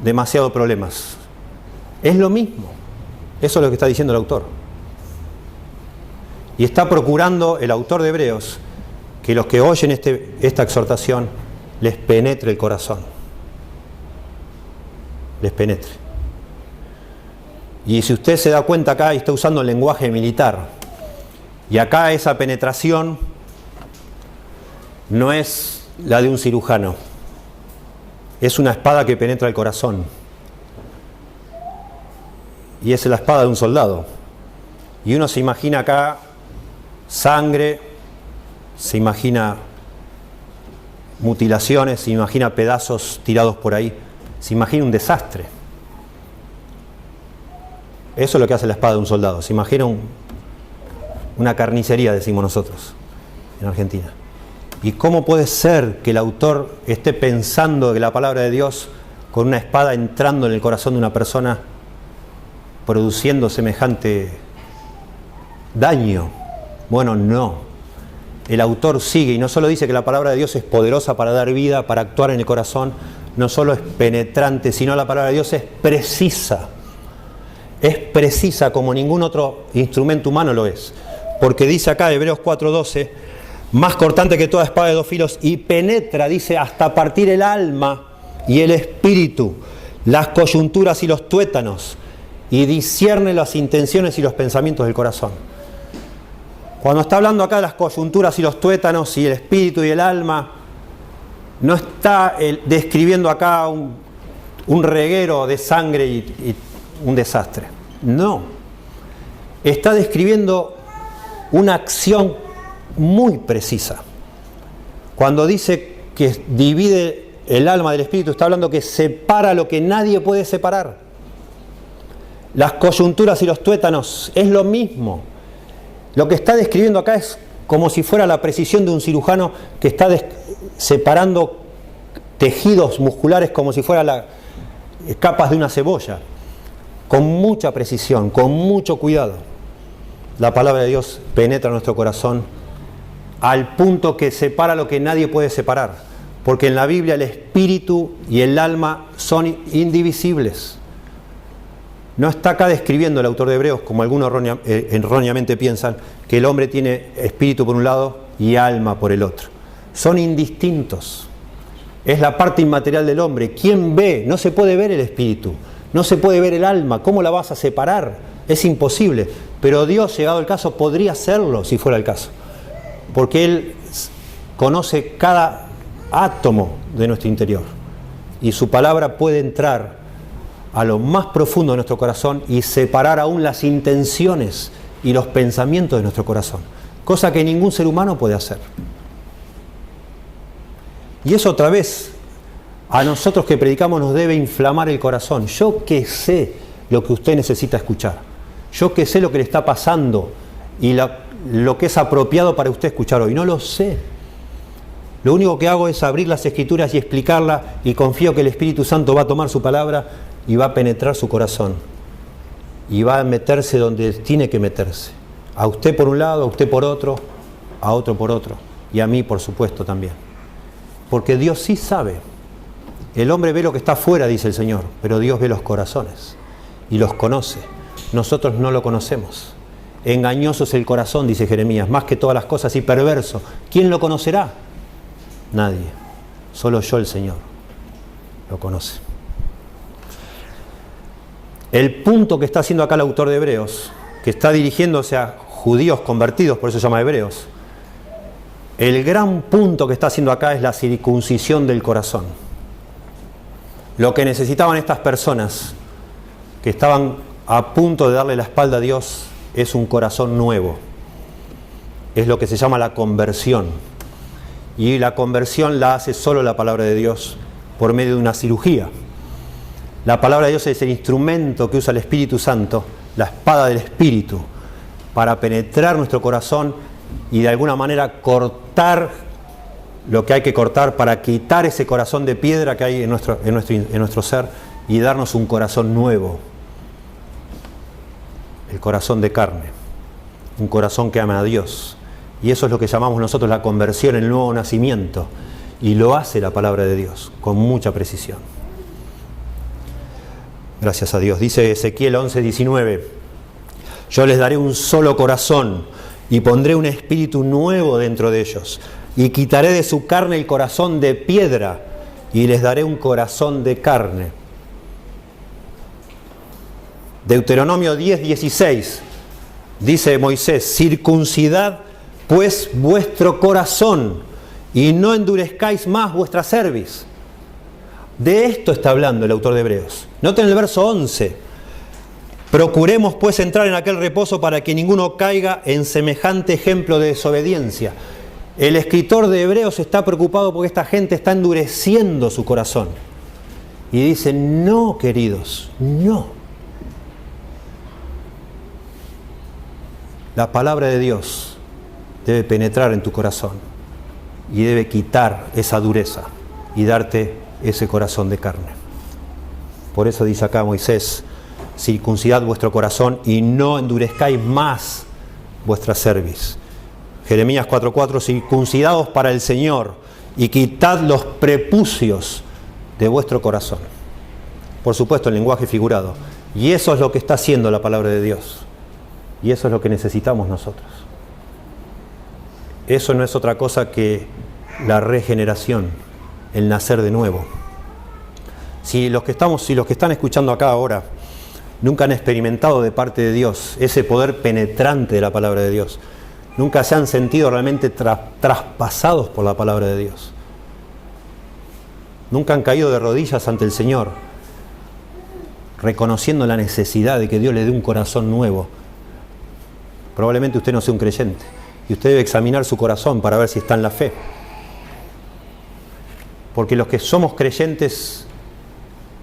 demasiados problemas. Es lo mismo. Eso es lo que está diciendo el autor. Y está procurando el autor de Hebreos que los que oyen esta exhortación les penetre el corazón. Les penetre. Y si usted se da cuenta acá, está usando el lenguaje militar. Y acá esa penetración no es la de un cirujano. Es una espada que penetra el corazón. Y es la espada de un soldado. Y uno se imagina acá sangre, se imagina mutilaciones, se imagina pedazos tirados por ahí, se imagina un desastre. Eso es lo que hace la espada de un soldado, se imagina una carnicería, decimos nosotros, en Argentina. ¿Y cómo puede ser que el autor esté pensando que la palabra de Dios, con una espada entrando en el corazón de una persona, produciendo semejante daño? Bueno, no. El autor sigue y no solo dice que la palabra de Dios es poderosa para dar vida, para actuar en el corazón, no solo es penetrante, sino la palabra de Dios es precisa. Es precisa como ningún otro instrumento humano lo es. Porque dice acá, Hebreos 4:12, más cortante que toda espada de dos filos, y penetra, dice, hasta partir el alma y el espíritu, las coyunturas y los tuétanos, y discierne las intenciones y los pensamientos del corazón. Cuando está hablando acá de las coyunturas y los tuétanos y el espíritu y el alma, no está describiendo acá un reguero de sangre y un desastre. No. Está describiendo una acción muy precisa. Cuando dice que divide el alma del espíritu, está hablando que separa lo que nadie puede separar. Las coyunturas y los tuétanos es lo mismo. Lo que está describiendo acá es como si fuera la precisión de un cirujano que está separando tejidos musculares como si fueran capas de una cebolla. Con mucha precisión, con mucho cuidado. La palabra de Dios penetra nuestro corazón al punto que separa lo que nadie puede separar. Porque en la Biblia el espíritu y el alma son indivisibles. No está acá describiendo el autor de Hebreos, como algunos erróneamente piensan, que el hombre tiene espíritu por un lado y alma por el otro. Son indistintos. Es la parte inmaterial del hombre. ¿Quién ve? No se puede ver el espíritu, no se puede ver el alma. ¿Cómo la vas a separar? Es imposible. Pero Dios, llegado el caso, podría hacerlo si fuera el caso. Porque Él conoce cada átomo de nuestro interior. Y su palabra puede entrar a lo más profundo de nuestro corazón y separar aún las intenciones y los pensamientos de nuestro corazón, cosa que ningún ser humano puede hacer. Y eso otra vez a nosotros que predicamos nos debe inflamar el corazón. Yo que sé lo que usted necesita escuchar, yo que sé lo que le está pasando y lo que es apropiado para usted escuchar hoy, no lo sé. Lo único que hago es abrir las Escrituras y explicarla, y confío que el Espíritu Santo va a tomar su palabra y va a penetrar su corazón y va a meterse donde tiene que meterse, a usted por un lado, a usted por otro, a otro por otro, y a mí por supuesto también, porque Dios sí sabe. El hombre ve lo que está afuera, dice el Señor, pero Dios ve los corazones y los conoce. nosotros no lo conocemos. Engañoso es el corazón, dice Jeremías, más que todas las cosas, y perverso. ¿Quién lo conocerá? Nadie. Solo yo, el Señor, lo conoce. El punto que está haciendo acá el autor de Hebreos, que está dirigiéndose a judíos convertidos, por eso se llama Hebreos, el gran punto que está haciendo acá es la circuncisión del corazón. Lo que necesitaban estas personas que estaban a punto de darle la espalda a Dios es un corazón nuevo. Es lo que se llama la conversión. Y la conversión la hace solo la palabra de Dios por medio de una cirugía. La palabra de Dios es el instrumento que usa el Espíritu Santo, la espada del Espíritu, para penetrar nuestro corazón y de alguna manera cortar lo que hay que cortar para quitar ese corazón de piedra que hay en nuestro ser y darnos un corazón nuevo. El corazón de carne, un corazón que ama a Dios. Y eso es lo que llamamos nosotros la conversión, el nuevo nacimiento. Y lo hace la palabra de Dios con mucha precisión. Gracias a Dios. Dice Ezequiel 11:19: yo les daré un solo corazón y pondré un espíritu nuevo dentro de ellos. Y quitaré de su carne el corazón de piedra y les daré un corazón de carne. Deuteronomio 10:16 dice Moisés: circuncidad pues vuestro corazón y no endurezcáis más vuestra cerviz. De esto está hablando el autor de Hebreos. Noten el verso 11: procuremos pues entrar en aquel reposo para que ninguno caiga en semejante ejemplo de desobediencia. El escritor de Hebreos está preocupado porque esta gente está endureciendo su corazón. Y dice: no, queridos, no. La palabra de Dios debe penetrar en tu corazón y debe quitar esa dureza y darte ese corazón de carne. Por eso dice acá Moisés: circuncidad vuestro corazón y no endurezcáis más vuestra cerviz. Jeremías 4:4: circuncidaos para el Señor y quitad los prepucios de vuestro corazón. Por supuesto, en lenguaje figurado. Y eso es lo que está haciendo la palabra de Dios. Y eso es lo que necesitamos nosotros. Eso no es otra cosa que la regeneración, el nacer de nuevo. Si los que están escuchando acá ahora nunca han experimentado de parte de Dios ese poder penetrante de la palabra de Dios, nunca se han sentido realmente traspasados por la palabra de Dios, nunca han caído de rodillas ante el Señor, reconociendo la necesidad de que Dios le dé un corazón nuevo, probablemente usted no sea un creyente y usted debe examinar su corazón para ver si está en la fe. Porque los que somos creyentes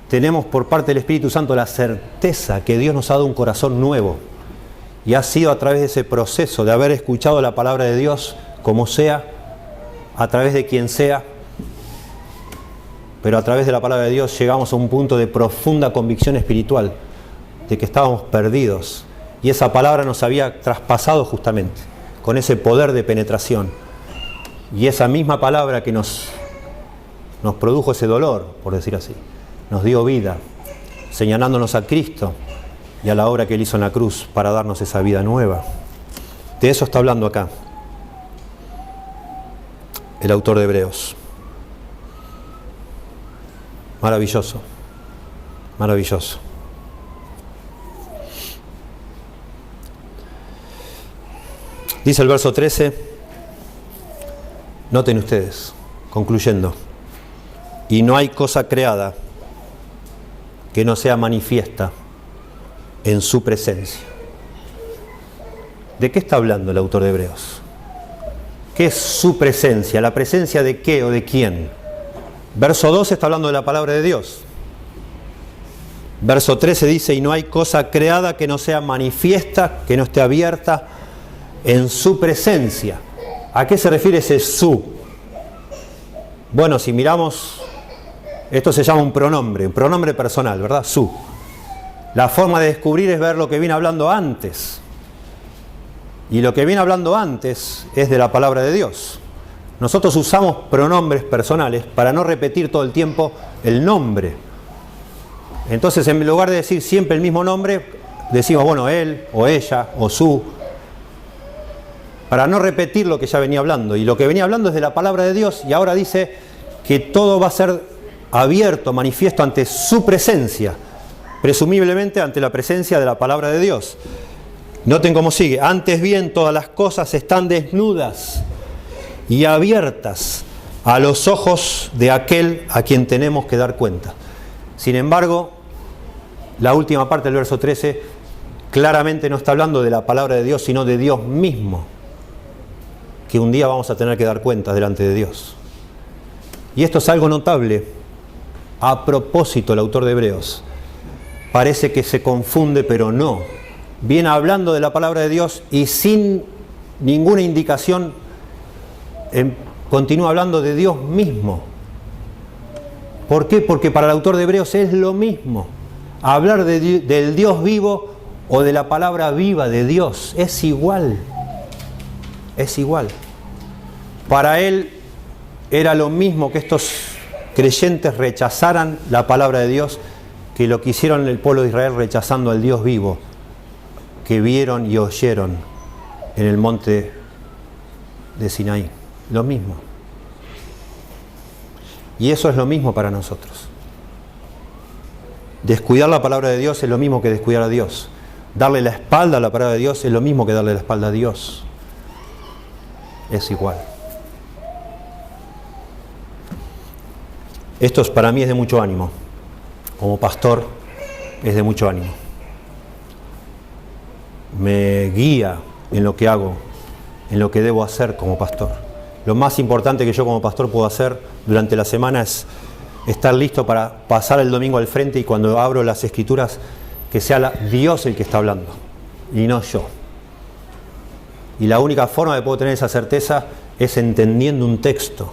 tenemos por parte del Espíritu Santo la certeza que Dios nos ha dado un corazón nuevo. Y ha sido a través de ese proceso de haber escuchado la palabra de Dios, como sea, a través de quien sea, pero a través de la palabra de Dios llegamos a un punto de profunda convicción espiritual, de que estábamos perdidos. Y esa palabra nos había traspasado justamente, con ese poder de penetración. Y esa misma palabra que nos produjo ese dolor, por decir así, nos dio vida, señalándonos a Cristo y a la obra que Él hizo en la cruz para darnos esa vida nueva. De eso está hablando acá el autor de Hebreos. Maravilloso, maravilloso. Dice el verso 13, noten ustedes, concluyendo: y no hay cosa creada que no sea manifiesta en su presencia. ¿De qué está hablando el autor de Hebreos? ¿Qué es su presencia? ¿La presencia de qué o de quién? Verso 12 está hablando de la palabra de Dios. Verso 13 dice: y no hay cosa creada que no sea manifiesta, que no esté abierta en su presencia. ¿A qué se refiere ese su? Bueno, si miramos, esto se llama un pronombre personal, ¿verdad? Su. La forma de descubrir es ver lo que viene hablando antes. Y lo que viene hablando antes es de la palabra de Dios. Nosotros usamos pronombres personales para no repetir todo el tiempo el nombre. Entonces, en lugar de decir siempre el mismo nombre, decimos, bueno, él o ella o su, para no repetir lo que ya venía hablando. Y lo que venía hablando es de la palabra de Dios, y ahora dice que todo va a ser abierto, manifiesto ante su presencia, presumiblemente ante la presencia de la palabra de Dios. Noten cómo sigue: antes bien, todas las cosas están desnudas y abiertas a los ojos de aquel a quien tenemos que dar cuenta. Sin embargo, la última parte del verso 13 claramente no está hablando de la palabra de Dios, sino de Dios mismo, que un día vamos a tener que dar cuenta delante de Dios. Y esto es algo notable. A propósito, el autor de Hebreos parece que se confunde, pero no. Viene hablando de la palabra de Dios y sin ninguna indicación continúa hablando de Dios mismo. ¿Por qué? Porque para el autor de Hebreos es lo mismo. Hablar del Dios vivo o de la palabra viva de Dios es igual. Es igual. Para él era lo mismo que estos creyentes rechazaran la palabra de Dios, que lo que hicieron el pueblo de Israel rechazando al Dios vivo que vieron y oyeron en el monte de Sinaí. Lo mismo. Y eso es lo mismo para nosotros. Descuidar la palabra de Dios es lo mismo que descuidar a Dios. Darle la espalda a la palabra de Dios es lo mismo que darle la espalda a Dios. Es igual. Esto para mí es de mucho ánimo. Como pastor es de mucho ánimo. Me guía en lo que hago, en lo que debo hacer como pastor. Lo más importante que yo como pastor puedo hacer durante la semana es estar listo para pasar el domingo al frente, y cuando abro las Escrituras que sea Dios el que está hablando y no yo. Y la única forma de poder tener esa certeza es entendiendo un texto.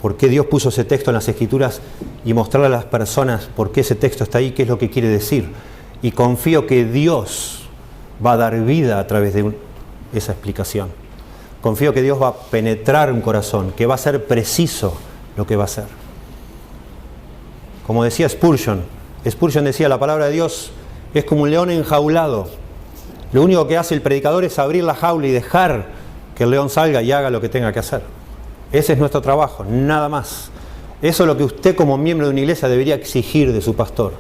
¿Por qué Dios puso ese texto en las Escrituras? Y mostrarle a las personas por qué ese texto está ahí, qué es lo que quiere decir. Y confío que Dios va a dar vida a través de esa explicación. Confío que Dios va a penetrar un corazón, que va a ser preciso lo que va a hacer. Como decía Spurgeon decía, la palabra de Dios es como un león enjaulado. Lo único que hace el predicador es abrir la jaula y dejar que el león salga y haga lo que tenga que hacer. Ese es nuestro trabajo, nada más. Eso es lo que usted como miembro de una iglesia debería exigir de su pastor.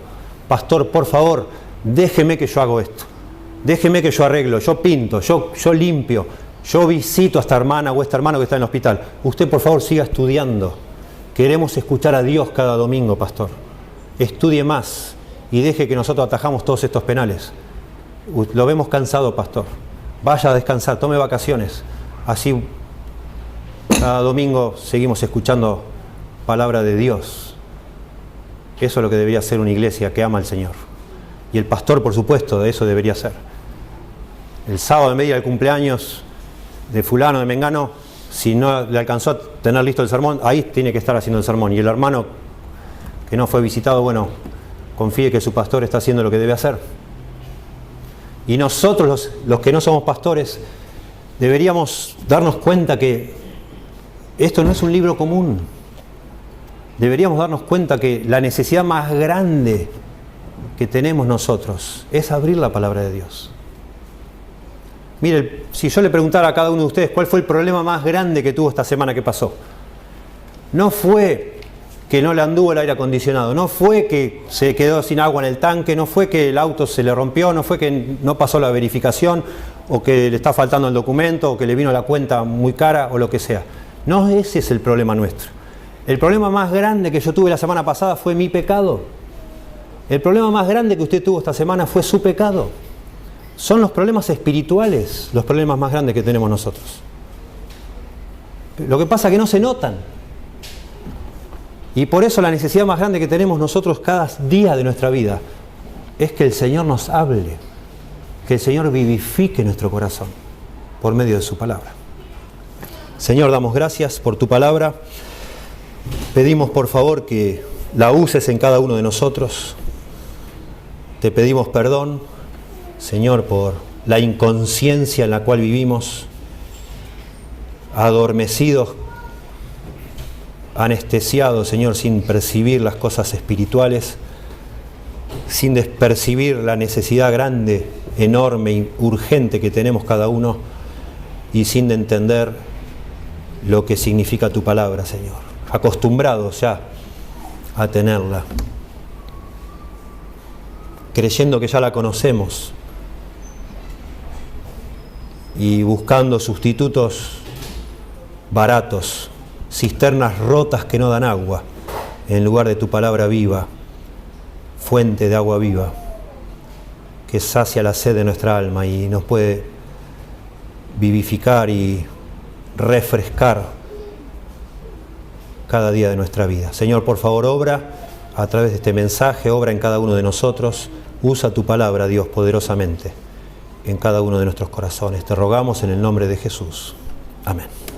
Pastor, por favor, déjeme que yo hago esto. Déjeme que yo arreglo, yo pinto, yo limpio, yo visito a esta hermana o a este hermano que está en el hospital. Usted, por favor, siga estudiando. Queremos escuchar a Dios cada domingo, pastor. Estudie más y deje que nosotros atajamos todos estos penales. Lo vemos cansado, pastor. Vaya a descansar, tome vacaciones. Así cada domingo seguimos escuchando palabra de Dios. Eso es lo que debería ser una iglesia que ama al Señor. Y el pastor, por supuesto, de eso debería ser. El sábado, en medio del cumpleaños de fulano, de mengano, si no le alcanzó a tener listo el sermón, ahí tiene que estar haciendo el sermón. Y el hermano que no fue visitado, bueno, confíe que su pastor está haciendo lo que debe hacer. Y nosotros, los que no somos pastores, deberíamos darnos cuenta que esto no es un libro común. Deberíamos darnos cuenta que la necesidad más grande que tenemos nosotros es abrir la palabra de Dios. Mire, si yo le preguntara a cada uno de ustedes cuál fue el problema más grande que tuvo esta semana que pasó, no fue que no le anduvo el aire acondicionado, no fue que se quedó sin agua en el tanque, no fue que el auto se le rompió, no fue que no pasó la verificación, o que le está faltando el documento, o que le vino la cuenta muy cara, o lo que sea. No, ese es el problema nuestro. El problema más grande que yo tuve la semana pasada fue mi pecado. El problema más grande que usted tuvo esta semana fue su pecado. Son los problemas espirituales los problemas más grandes que tenemos nosotros. Lo que pasa es que no se notan. Y por eso la necesidad más grande que tenemos nosotros cada día de nuestra vida es que el Señor nos hable, que el Señor vivifique nuestro corazón por medio de su palabra. Señor, damos gracias por tu palabra. Pedimos por favor que la uses en cada uno de nosotros. Te pedimos perdón, Señor, por la inconsciencia en la cual vivimos, adormecidos, anestesiados, Señor, sin percibir las cosas espirituales, sin despercibir la necesidad grande enorme y urgente que tenemos cada uno y sin entender lo que significa tu palabra, Señor. Acostumbrados ya a tenerla, creyendo que ya la conocemos y buscando sustitutos baratos, cisternas rotas que no dan agua, en lugar de tu palabra viva, fuente de agua viva, que sacia la sed de nuestra alma y nos puede vivificar y refrescar cada día de nuestra vida. Señor, por favor, obra a través de este mensaje, obra en cada uno de nosotros, usa tu palabra, Dios, poderosamente en cada uno de nuestros corazones. Te rogamos en el nombre de Jesús. Amén.